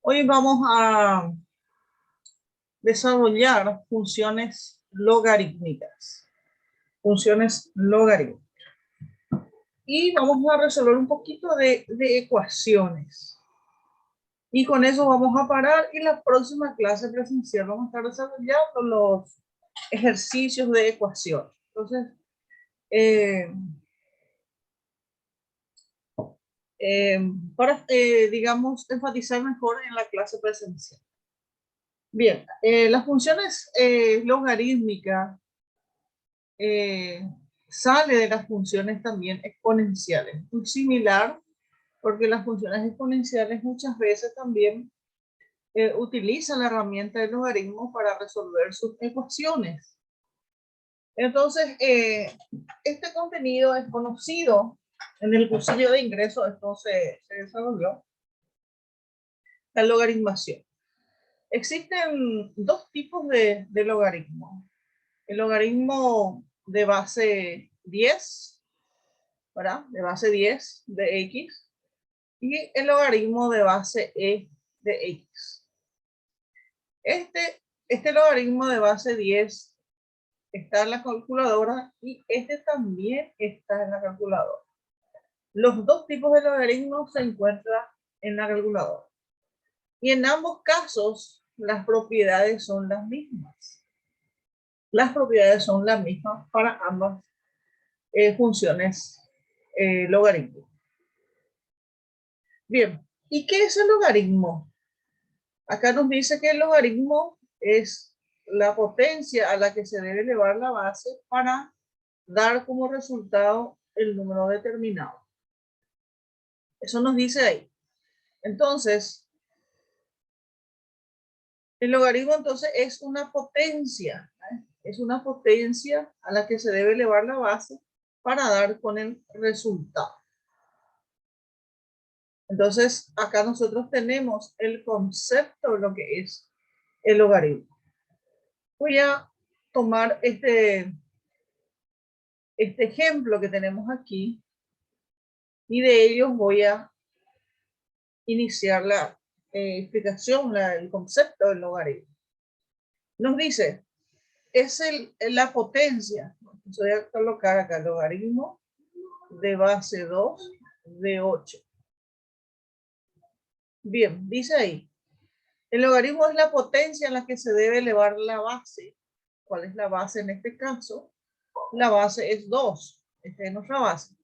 Hoy vamos a desarrollar funciones logarítmicas. Funciones logarítmicas. Y vamos a resolver un poquito de ecuaciones. Y con eso vamos a parar y la próxima clase presencial vamos a estar desarrollando los ejercicios de ecuación. Entonces, para, digamos, enfatizar mejor en la clase presencial. Bien, las funciones logarítmicas sale de las funciones también exponenciales. Muy similar, porque las funciones exponenciales muchas veces también utilizan la herramienta de logaritmo para resolver sus ecuaciones. Entonces, este contenido es conocido en el cursillo de ingreso, esto se desarrolló, la logaritmación. Existen dos tipos de logaritmo. El logaritmo de base 10, ¿verdad? De base 10 de X, y el logaritmo de base E de X. Este logaritmo de base 10 está en la calculadora y este también está en la calculadora. Los dos tipos de logaritmos se encuentran en la calculadora. Y en ambos casos, las propiedades son las mismas. Las propiedades son las mismas para ambas funciones logarítmicas. Bien, ¿y qué es el logaritmo? Acá nos dice que el logaritmo es la potencia a la que se debe elevar la base para dar como resultado el número determinado. Eso nos dice ahí. Entonces, el logaritmo entonces es una potencia, ¿eh? Es una potencia a la que se debe elevar la base para dar con el resultado. Entonces, acá nosotros tenemos el concepto de lo que es el logaritmo. Voy a tomar este ejemplo que tenemos aquí y de ellos voy a iniciar la explicación, el concepto del logaritmo. Nos dice, es la potencia. Voy a colocar acá el logaritmo de base 2 de 8. Bien, dice ahí, el logaritmo es la potencia en la que se debe elevar la base. ¿Cuál es la base en este caso? La base es 2. Esta es nuestra base.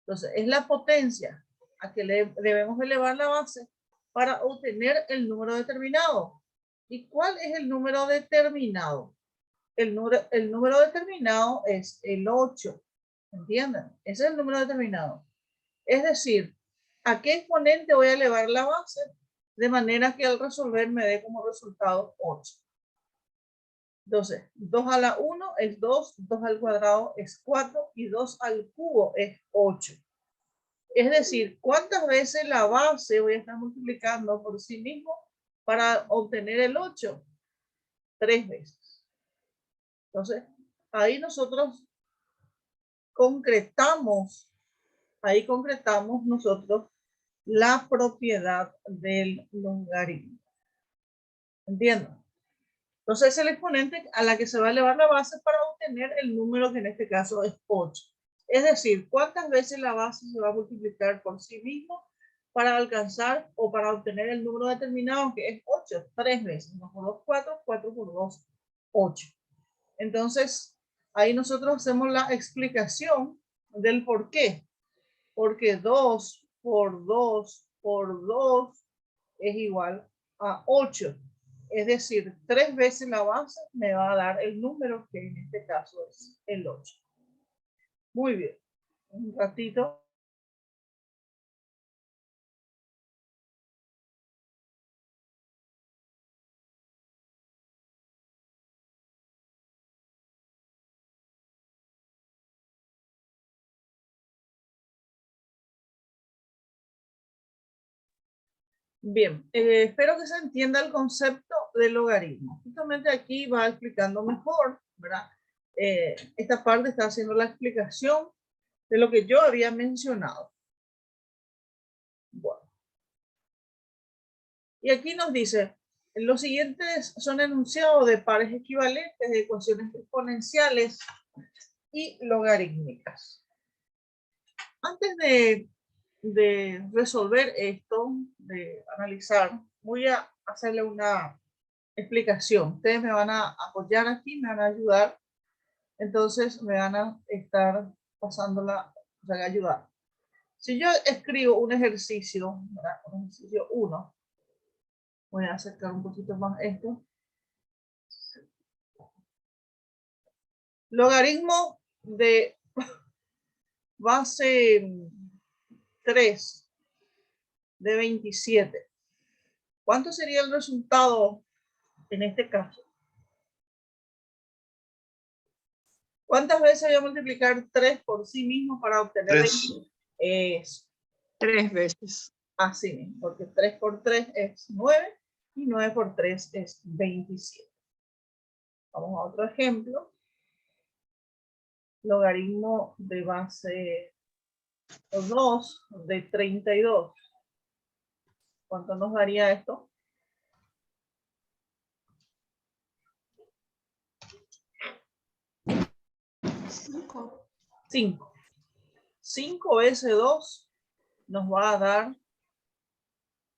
Entonces, es la potencia a que debemos elevar la base para obtener el número determinado. ¿Y cuál es el número determinado? El número determinado es el 8. ¿Entienden? Ese es el número determinado. Es decir, ¿a qué exponente voy a elevar la base? De manera que al resolver me dé como resultado 8. Entonces, 2 a la 1 es 2, 2 al cuadrado es 4 y 2 al cubo es 8. Es decir, ¿cuántas veces la base voy a estar multiplicando por sí mismo para obtener el 8? 3 veces. Entonces, ahí nosotros concretamos nosotros la propiedad del logaritmo. ¿Entienden? Entonces es el exponente a la que se va a elevar la base para obtener el número que en este caso es 8. Es decir, ¿cuántas veces la base se va a multiplicar por sí mismo para alcanzar o para obtener el número determinado que es 8? 3 veces. 1 por 2, 4, 4 por 2, 8. Entonces, ahí nosotros hacemos la explicación del por qué. Porque 2 por 2 por 2 es igual a 8. Es decir, 3 veces la base me va a dar el número que en este caso es el 8. Muy bien. Un ratito. Bien, espero que se entienda el concepto del logaritmo. Justamente aquí va explicando mejor, ¿verdad? Esta parte está haciendo la explicación de lo que yo había mencionado. Bueno. Y aquí nos dice, los siguientes son enunciados de pares equivalentes de ecuaciones exponenciales y logarítmicas. Antes de resolver esto, de analizar, voy a hacerle una explicación. Ustedes me van a apoyar aquí, me van a ayudar. Entonces me van a estar pasándola, o sea, ayudar. Si yo escribo un ejercicio, ¿verdad? Un ejercicio 1, voy a acercar un poquito más esto. Logaritmo de base 3 de 27. ¿Cuánto sería el resultado en este caso? ¿Cuántas veces voy a multiplicar 3 por sí mismo para obtener 20? Es 3 veces. así mismo, porque 3 por 3 es 9 y 9 por 3 es 27. Vamos a otro ejemplo. Logaritmo de base 2 de 32. ¿Cuánto nos daría esto? 5. 5. 5 veces 2 nos va a dar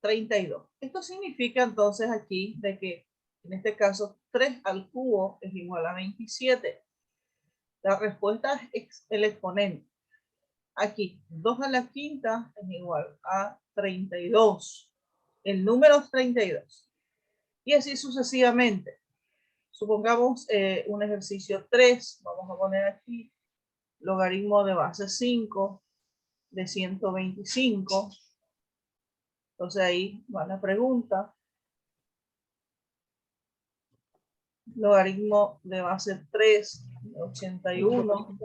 32. Esto significa entonces aquí de que en este caso 3 al cubo es igual a 27. La respuesta es el exponente. Aquí 2 a la quinta es igual a 32. El número es 32. Y así sucesivamente. Supongamos un ejercicio 3. Vamos a poner aquí logaritmo de base 5 de 125. Entonces ahí va la pregunta. Logaritmo de base 3 de 81.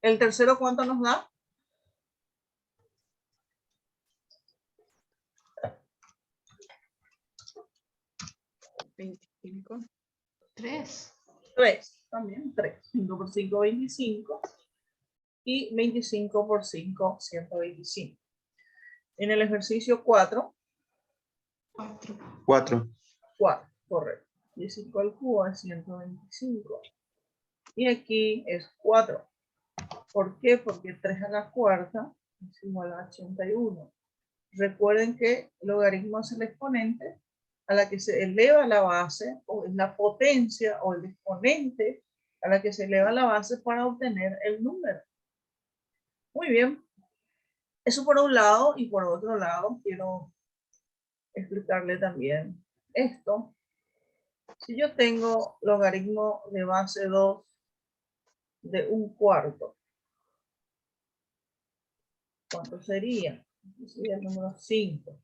¿El tercero cuánto nos da? 25. 3. 3. También 3. 5 por 5, 25. Y 25 por 5, 125. En el ejercicio 4. 4. 4, correcto. 15 al cubo es 125. Y aquí es 4. ¿Por qué? Porque 3 a la cuarta es igual a 81. Recuerden que el logaritmo es el exponente a la que se eleva la base, o es la potencia o el exponente a la que se eleva la base para obtener el número. Muy bien. Eso por un lado, y por otro lado quiero explicarle también esto. Si yo tengo logaritmo de base 2 de 1/4, ¿cuánto sería? Sería el número 5.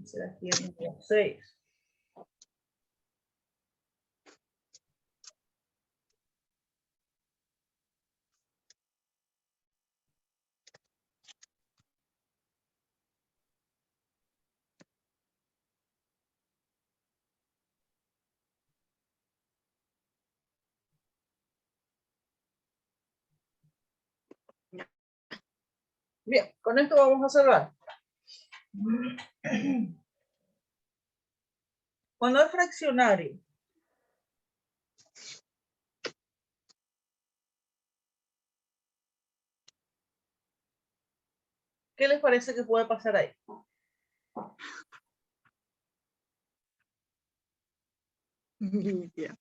Será aquí el número 6. Bien, con esto vamos a cerrar. Cuando es fraccionario, ¿qué les parece que puede pasar ahí? Yeah.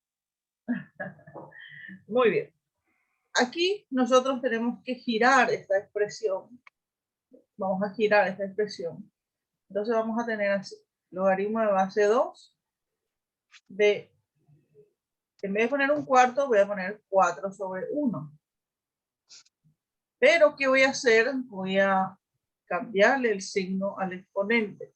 Muy bien. Aquí nosotros tenemos que girar esta expresión. Vamos a girar esta expresión. Entonces vamos a tener así. Logaritmo de base 2 de, en vez de poner 1/4, voy a poner 4 sobre 1. Pero, ¿qué voy a hacer? Voy a cambiarle el signo al exponente.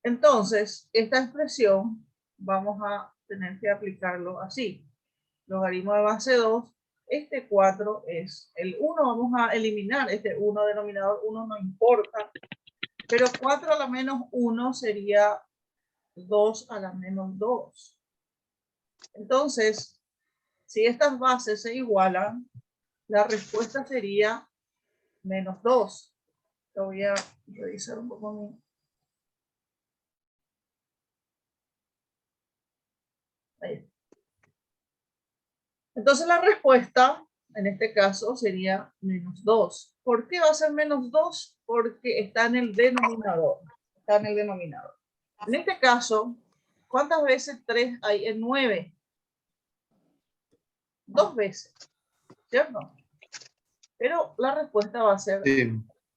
Entonces, esta expresión vamos a tener que aplicarlo así. Logaritmo de base 2. Este 4 es el 1. Vamos a eliminar este 1 denominador. 1 no importa. Pero 4 a la menos 1 sería 2 a la menos 2. Entonces, Si estas bases se igualan, la respuesta sería menos 2. Lo voy a revisar un poco. Ahí. Entonces la respuesta, en este caso, sería menos 2. ¿Por qué va a ser menos 2? Porque está en el denominador. Está en el denominador. En este caso, ¿cuántas veces 3 hay en 9? 2 veces, ¿cierto? Pero la respuesta va a ser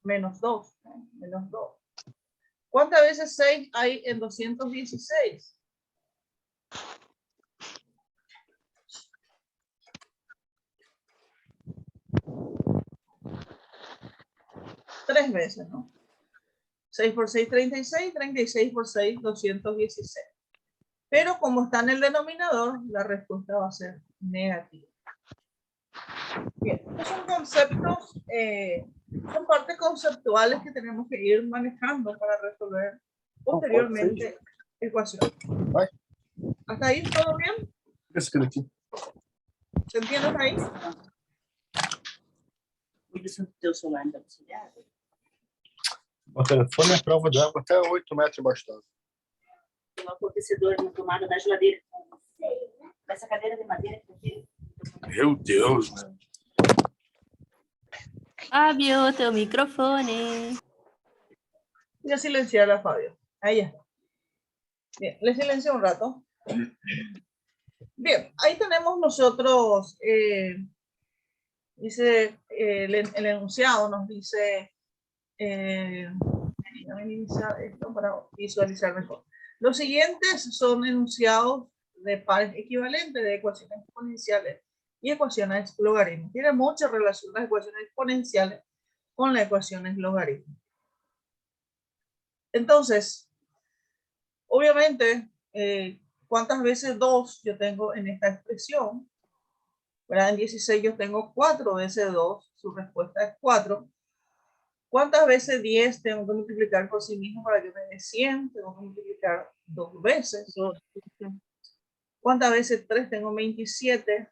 menos 2. Menos 2. ¿Cuántas veces 6 hay en 216? 3 veces, ¿no? 6 por 6, 36. 36 por 6, 216. Pero como está en el denominador, la respuesta va a ser negativa. Bien, estos son conceptos, son partes conceptuales que tenemos que ir manejando para resolver posteriormente ecuaciones. ¿Hasta ahí todo bien? ¿Se entiende ahí? O telefone é a prova d'água até 8 metros embaixo d'água. Tem um amortecedor na tomada da geladeira. Essa cadeira de madeira que Meu Deus, né? Fabio, teu microfone. Voy a silenciar a Fabio. Ahí está. Bien, le silencio un rato. Bien, ahí tenemos nosotros, dice, el enunciado nos dice, déjame iniciar esto para visualizar mejor. Los siguientes son enunciados de pares equivalentes de ecuaciones exponenciales y ecuaciones logaritmos. Tiene mucha relación las ecuaciones exponenciales con las ecuaciones logaritmos. Entonces, obviamente, ¿cuántas veces 2 yo tengo en esta expresión? ¿Verdad? En 16 yo tengo 4 veces 2, su respuesta es 4. ¿Cuántas veces 10 tengo que multiplicar por sí mismo para que me dé 100? Tengo que multiplicar 2 veces. ¿Cuántas veces 3 tengo 27?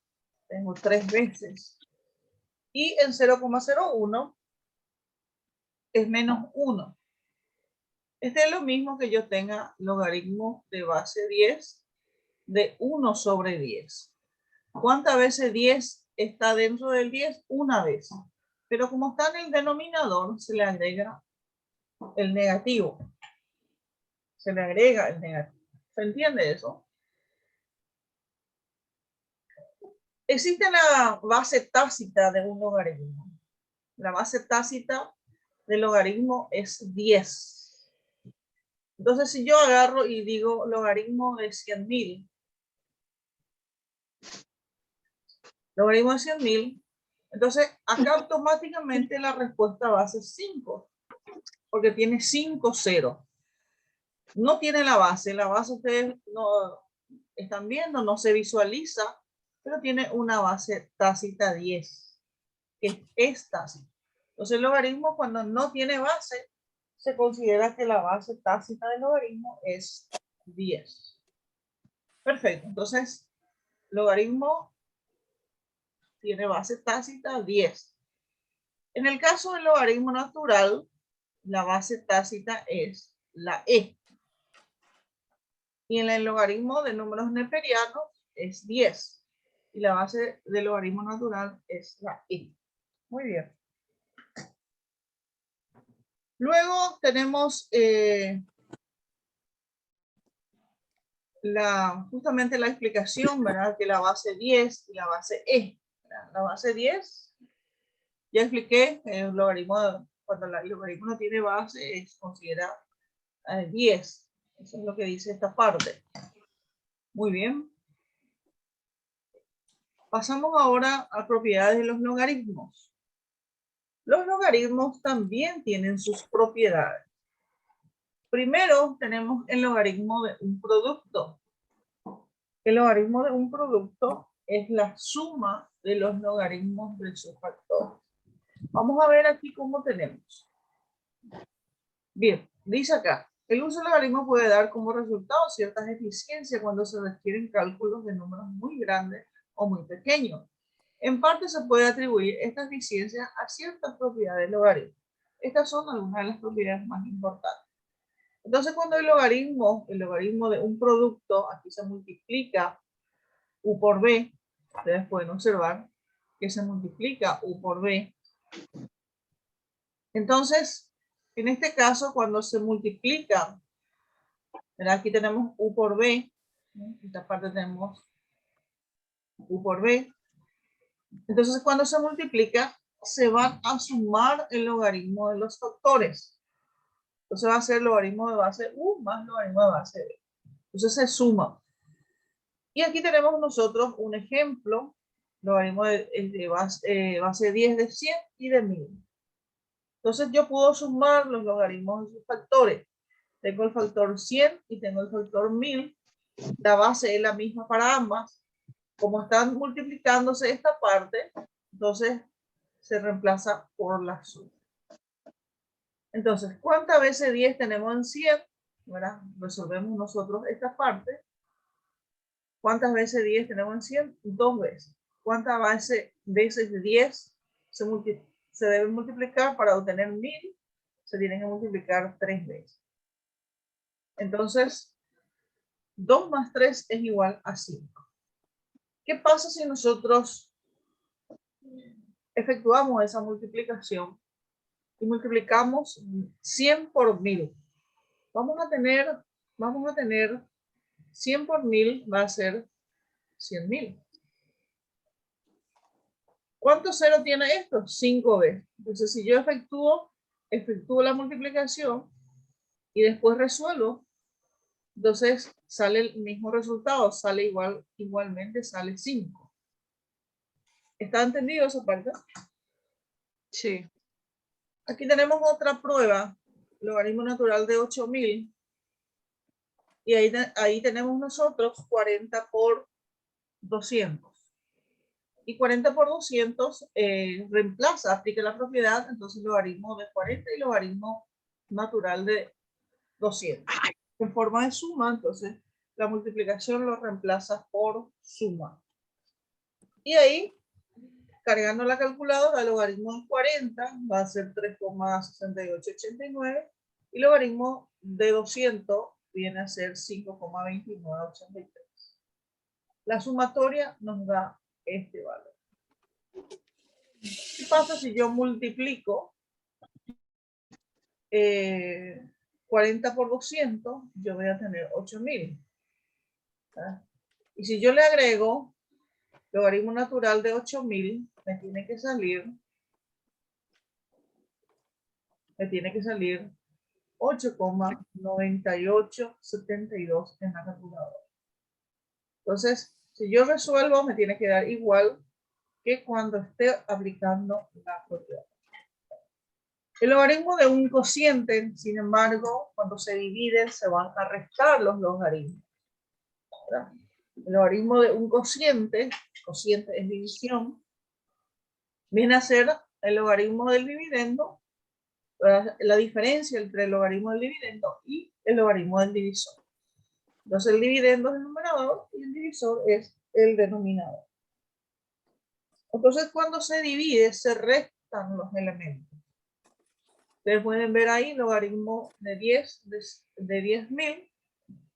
Tengo 3 veces. Y en 0,01 es menos 1. Este es lo mismo que yo tenga logaritmo de base 10 de 1 sobre 10. ¿Cuántas veces 10 está dentro del 10? Una vez. Pero como está en el denominador, se le agrega el negativo. Se le agrega el negativo. ¿Se entiende eso? Existe la base tácita de un logaritmo. La base tácita del logaritmo es 10. Entonces, si yo agarro y digo logaritmo de 100.000, logaritmo de 100.000, entonces acá automáticamente la respuesta va a ser 5, porque tiene 5 ceros. No tiene la base ustedes no están viendo, no se visualiza, pero tiene una base tácita 10, que es tácita. Entonces el logaritmo cuando no tiene base, se considera que la base tácita del logaritmo es 10. Perfecto, entonces logaritmo tiene base tácita 10. En el caso del logaritmo natural, la base tácita es la e. Y en el logaritmo de números neperianos es 10. Y la base del logaritmo natural es la e. Muy bien. Luego tenemos justamente la explicación, ¿verdad? Que la base 10 y la base e. ¿Verdad? La base 10, ya expliqué, el logaritmo, cuando el logaritmo no tiene base, es considera 10. Eso es lo que dice esta parte. Muy bien. Pasamos ahora a propiedades de los logaritmos. Los logaritmos también tienen sus propiedades. Primero tenemos el logaritmo de un producto. El logaritmo de un producto es la suma de los logaritmos de sus factores. Vamos a ver aquí cómo tenemos. Bien, dice acá, el uso del logaritmo puede dar como resultado ciertas eficiencias cuando se requieren cálculos de números muy grandes o muy pequeño. En parte se puede atribuir esta eficiencia a ciertas propiedades del logaritmo. Estas son algunas de las propiedades más importantes. Entonces, cuando el logaritmo de un producto, aquí se multiplica u por b, ustedes pueden observar que se multiplica u por b. Entonces, en este caso, cuando se multiplica, ¿verdad? Aquí tenemos u por b, en esta parte tenemos u por b. Entonces, cuando se multiplica, se van a sumar el logaritmo de los factores. Entonces va a ser el logaritmo de base u más logaritmo de base b. Entonces se suma. Y aquí tenemos nosotros un ejemplo, logaritmo de base 10 de 100 y de 1000. Entonces yo puedo sumar los logaritmos de sus factores. Tengo el factor 100 y tengo el factor 1000. La base es la misma para ambas. Como están multiplicándose esta parte, entonces se reemplaza por la suma. Entonces, ¿cuántas veces 10 tenemos en 100? ¿Verdad? Resolvemos nosotros esta parte. ¿Cuántas veces 10 tenemos en 100? 2 veces. ¿Cuántas veces de 10 se deben multiplicar para obtener 1000? Se tienen que multiplicar 3 veces. Entonces, 2 más 3 es igual a 5. ¿Qué pasa si nosotros efectuamos esa multiplicación y multiplicamos 100 por 1000? Vamos a tener 100 por 1000 va a ser 100.000. ¿Cuántos ceros tiene esto? 5 veces. Entonces, si yo efectúo la multiplicación y después resuelvo, entonces sale el mismo resultado, sale igualmente sale 5. ¿Está entendido esa parte? Sí. Aquí tenemos otra prueba, logaritmo natural de 8000. Y ahí tenemos nosotros 40 por 200. Y 40 por 200 reemplaza, aplica la propiedad, entonces logaritmo de 40 y logaritmo natural de 200. En forma de suma, entonces la multiplicación lo reemplaza por suma. Y ahí, cargando la calculadora, el logaritmo de 40 va a ser 3,6889 y logaritmo de 200 viene a ser 5,2983. La sumatoria nos da este valor. ¿Qué pasa si yo multiplico 40 por 200? Yo voy a tener 8000. Y si yo le agrego logaritmo natural de 8000, me tiene que salir 8,9872 en la calculadora. Entonces, si yo resuelvo, me tiene que dar igual que cuando esté aplicando la propiedad. El logaritmo de un cociente, sin embargo, cuando se divide, se van a restar los logaritmos. ¿Verdad? El logaritmo de un cociente es división, viene a ser el logaritmo del dividendo, la diferencia entre el logaritmo del dividendo y el logaritmo del divisor. Entonces el dividendo es el numerador y el divisor es el denominador. Entonces cuando se divide, se restan los elementos. Ustedes pueden ver ahí logaritmo de 10.000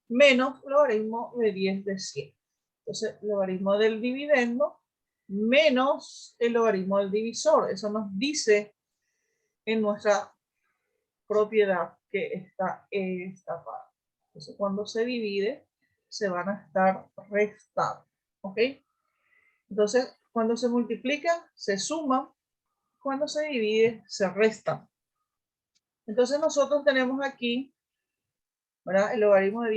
menos logaritmo de 10 de 100. Entonces, logaritmo del dividendo menos el logaritmo del divisor. Eso nos dice en nuestra propiedad que está esta parte. Entonces, cuando se divide, se van a estar restando. ¿Ok? Entonces, cuando se multiplica, se suma. Cuando se divide, se resta. Entonces, nosotros tenemos aquí, ¿verdad? El logaritmo de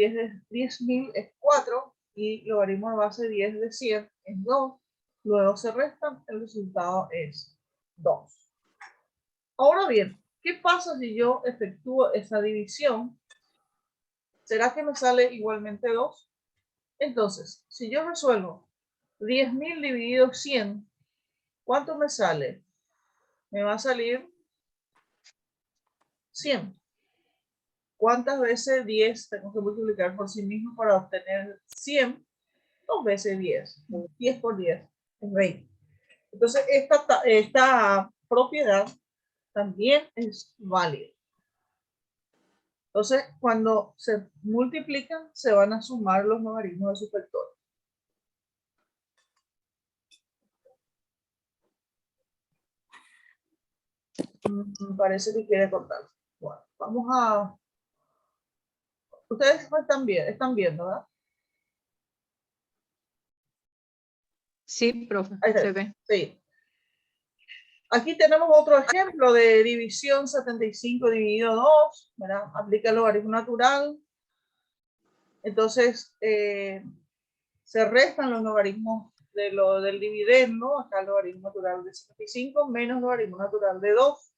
10.000 es 4 y el logaritmo de base 10 de 100 es 2. Luego se restan, el resultado es 2. Ahora bien, ¿qué pasa si yo efectúo esa división? ¿Será que me sale igualmente 2? Entonces, si yo resuelvo 10.000 dividido 100, ¿cuánto me sale? Me va a salir 100. ¿Cuántas veces 10 tengo que multiplicar por sí mismo para obtener 100? 2 veces 10. 10 por 10 es 20. Entonces, esta propiedad también es válida. Entonces, cuando se multiplican, se van a sumar los logaritmos de sus factores. Me parece que quiere cortar. Bueno, vamos a... Ustedes están viendo, ¿verdad? Sí, profe, Ahí está. se ve. Sí. Aquí tenemos otro ejemplo de división 75 dividido 2, ¿verdad? Aplica el logaritmo natural. Entonces, se restan los logaritmos del dividendo, acá el logaritmo natural de 75 menos logaritmo natural de 2.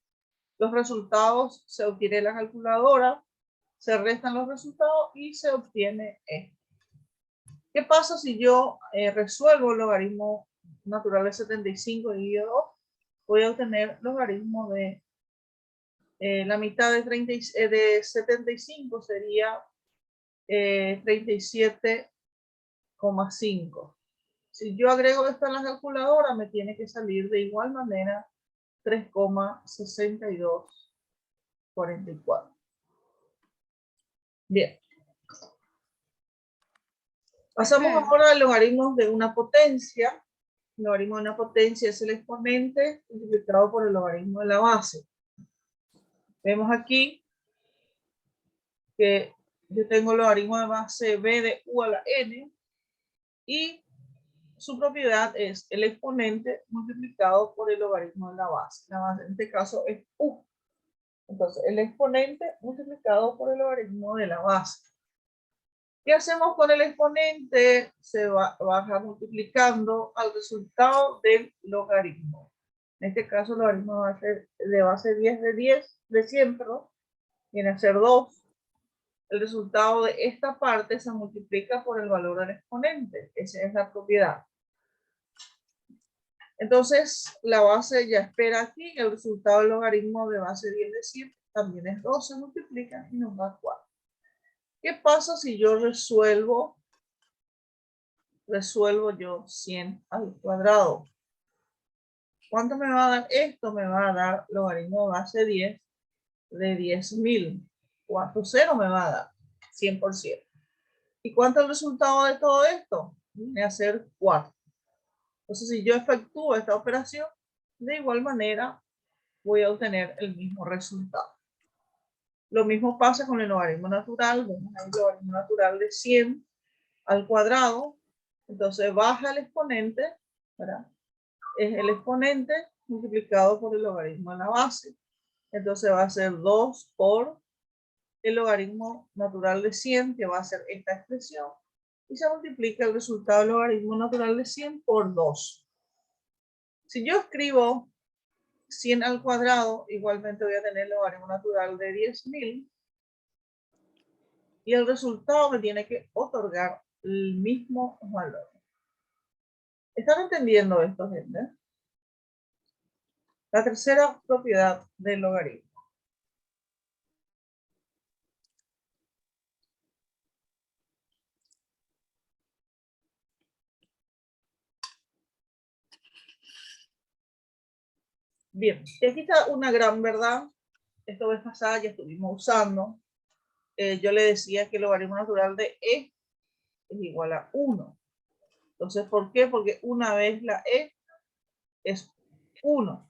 Los resultados se obtienen en la calculadora, se restan los resultados y se obtiene esto. ¿Qué pasa si yo resuelvo el logaritmo natural de 75 dividido 2? Voy a obtener logaritmo de la mitad de 75 sería 37,5. Si yo agrego esto a la calculadora, me tiene que salir de igual manera 3,6244. Bien. Pasamos ahora al logaritmo de una potencia. El logaritmo de una potencia es el exponente multiplicado por el logaritmo de la base. Vemos aquí que yo tengo el logaritmo de base b de u a la n y su propiedad es el exponente multiplicado por el logaritmo de la base. La base en este caso es u. Entonces, el exponente multiplicado por el logaritmo de la base. ¿Qué hacemos con el exponente? Se baja multiplicando al resultado del logaritmo. En este caso, el logaritmo de base 10 de 10, de 100, perdón, viene a ser 2. El resultado de esta parte se multiplica por el valor del exponente. Esa es la propiedad. Entonces, la base ya espera aquí. El resultado del logaritmo de base 10 de 100 también es 2. Se multiplica y nos da 4. ¿Qué pasa si yo resuelvo yo 100 al cuadrado? ¿Cuánto me va a dar esto? Me va a dar logaritmo de base 10 de 10.000. 4 0 me va a dar 100%. ¿Y cuánto es el resultado de todo esto? Viene a ser 4. Entonces, si yo efectúo esta operación, de igual manera voy a obtener el mismo resultado. Lo mismo pasa con el logaritmo natural. Vemos el logaritmo natural de 100 al cuadrado. Entonces baja el exponente, ¿verdad? Es el exponente multiplicado por el logaritmo de la base. Entonces va a ser 2 por el logaritmo natural de 100, que va a ser esta expresión. Y se multiplica el resultado del logaritmo natural de 100 por 2. Si yo escribo 100 al cuadrado, igualmente voy a tener el logaritmo natural de 10.000. Y el resultado me tiene que otorgar el mismo valor. ¿Están entendiendo esto, gente? La tercera propiedad del logaritmo. Bien, y aquí está una gran verdad. Esto vez pasada ya estuvimos usando. Yo le decía que el logaritmo natural de e es igual a 1. Entonces, ¿por qué? Porque una vez la e es 1.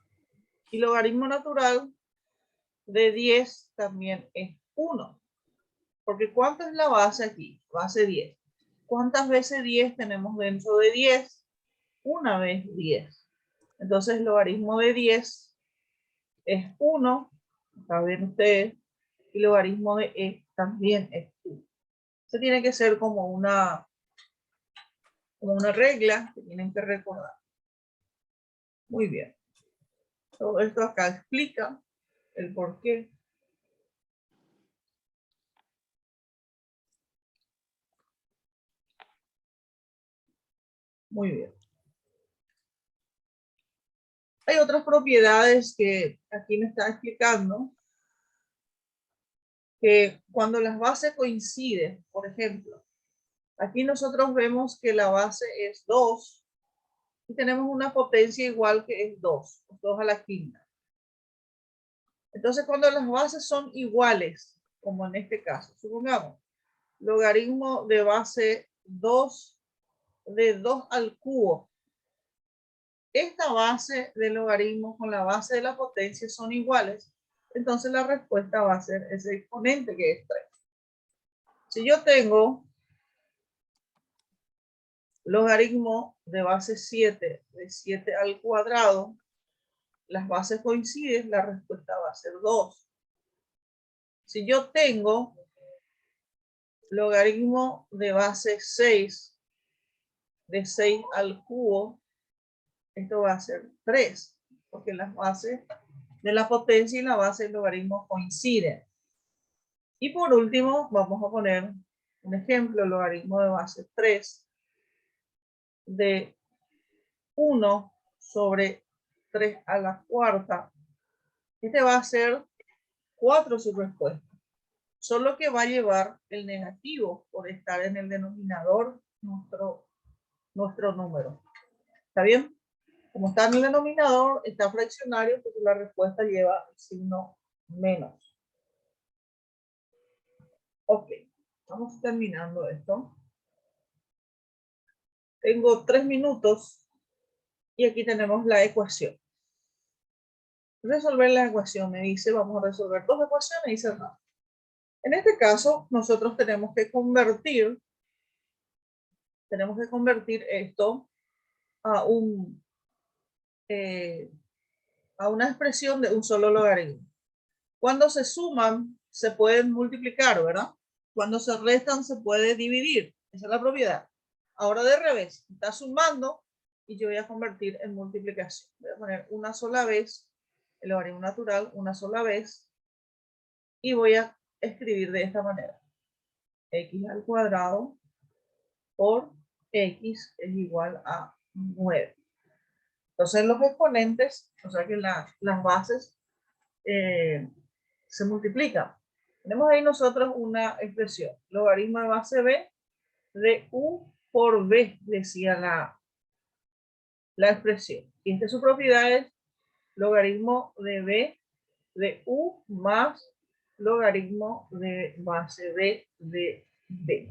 Y el logaritmo natural de 10 también es 1. Porque ¿cuánto es la base aquí? Base 10. ¿Cuántas veces 10 tenemos dentro de 10? Una vez 10. Entonces, el logaritmo de 10 es 1. Saben ustedes. Y el logaritmo de e también es 1. Se tiene que ser como una regla que tienen que recordar. Muy bien. Todo esto acá explica el por qué. Muy bien. Hay otras propiedades que aquí me está explicando. Que cuando las bases coinciden, por ejemplo, Aquí nosotros vemos que la base es 2 y tenemos una potencia igual que es 2, 2 a la quinta. Entonces, cuando las bases son iguales, como en este caso, supongamos, logaritmo de base 2 de 2 al cubo. Esta base del logaritmo con la base de la potencia son iguales. Entonces la respuesta va a ser ese exponente que es 3. Si yo tengo logaritmo de base 7 de 7 al cuadrado, las bases coinciden, la respuesta va a ser 2. Si yo tengo logaritmo de base 6 de 6 al cubo, esto va a ser 3, porque las bases de la potencia y la base del logaritmo coinciden. Y por último, vamos a poner un ejemplo, logaritmo de base 3 de 1 sobre 3 a la cuarta. Este va a ser 4 su respuesta. Solo que va a llevar el negativo por estar en el denominador nuestro número. ¿Está bien? Como está en el denominador, está fraccionario, porque la respuesta lleva el signo menos. Ok, vamos terminando esto. Tengo 3 minutos y aquí tenemos la ecuación. Resolver la ecuación, me dice, vamos a resolver 2 ecuaciones y cerramos. En este caso, nosotros tenemos que convertir esto a una expresión de un solo logaritmo. Cuando se suman, se pueden multiplicar, ¿verdad? Cuando se restan, se puede dividir. Esa es la propiedad. Ahora de revés, está sumando y yo voy a convertir en multiplicación. Voy a poner una sola vez el logaritmo natural, una sola vez, y voy a escribir de esta manera. X al cuadrado por X es igual a 9. Entonces los exponentes, o sea que las bases se multiplican. Tenemos ahí nosotros una expresión, logaritmo de base b de u por b, decía la expresión. Y esta su propiedad es logaritmo de b de u más logaritmo de base b de b.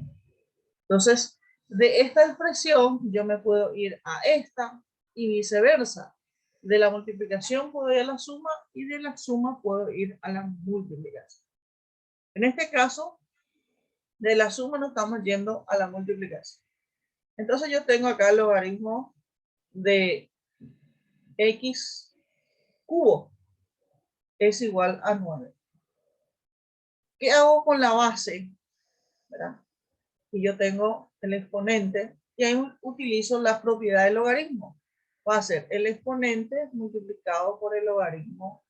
Entonces, de esta expresión yo me puedo ir a esta y viceversa. De la multiplicación puedo ir a la suma y de la suma puedo ir a la multiplicación. En este caso, de la suma nos estamos yendo a la multiplicación. Entonces yo tengo acá el logaritmo de x cubo es igual a 9. ¿Qué hago con la base? ¿Verdad? Y yo tengo el exponente y ahí utilizo la propiedad del logaritmo. Va a ser el exponente multiplicado por el logaritmo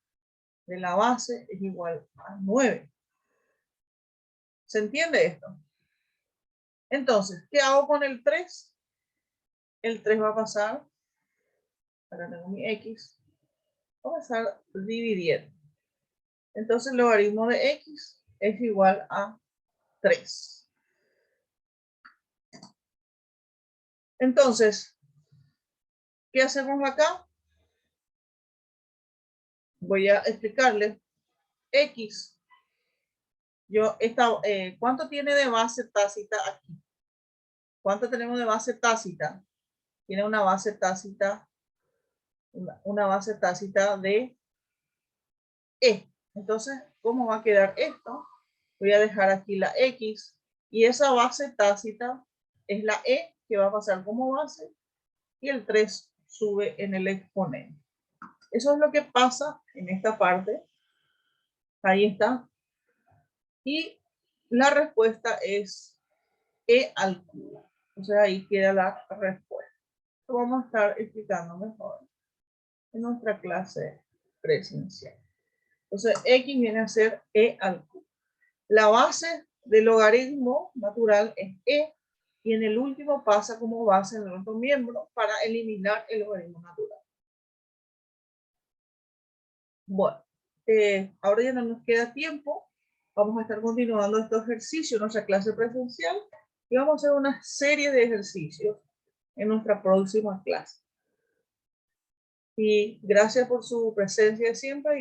de la base es igual a 9. ¿Se entiende esto? Entonces, ¿qué hago con el 3? El 3 va a pasar, acá tengo mi x, va a pasar dividiendo. Entonces, el logaritmo de x es igual a 3. Entonces, ¿qué hacemos acá? Voy a explicarles. X, ¿cuánto tiene de base tácita aquí? ¿Cuánto tenemos de base tácita? Tiene una base tácita de E. Entonces, ¿cómo va a quedar esto? Voy a dejar aquí la X y esa base tácita es la E que va a pasar como base y el 3 sube en el exponente. Eso es lo que pasa en esta parte. Ahí está. Y la respuesta es E al cubo. Entonces ahí queda la respuesta. Lo vamos a estar explicando mejor en nuestra clase presencial. Entonces X viene a ser E al cubo. La base del logaritmo natural es E y en el último pasa como base en el otro miembro para eliminar el logaritmo natural. Bueno, ahora ya no nos queda tiempo. Vamos a estar continuando este ejercicio en nuestra clase presencial Y vamos a hacer una serie de ejercicios en nuestra próxima clase. Y gracias por su presencia siempre.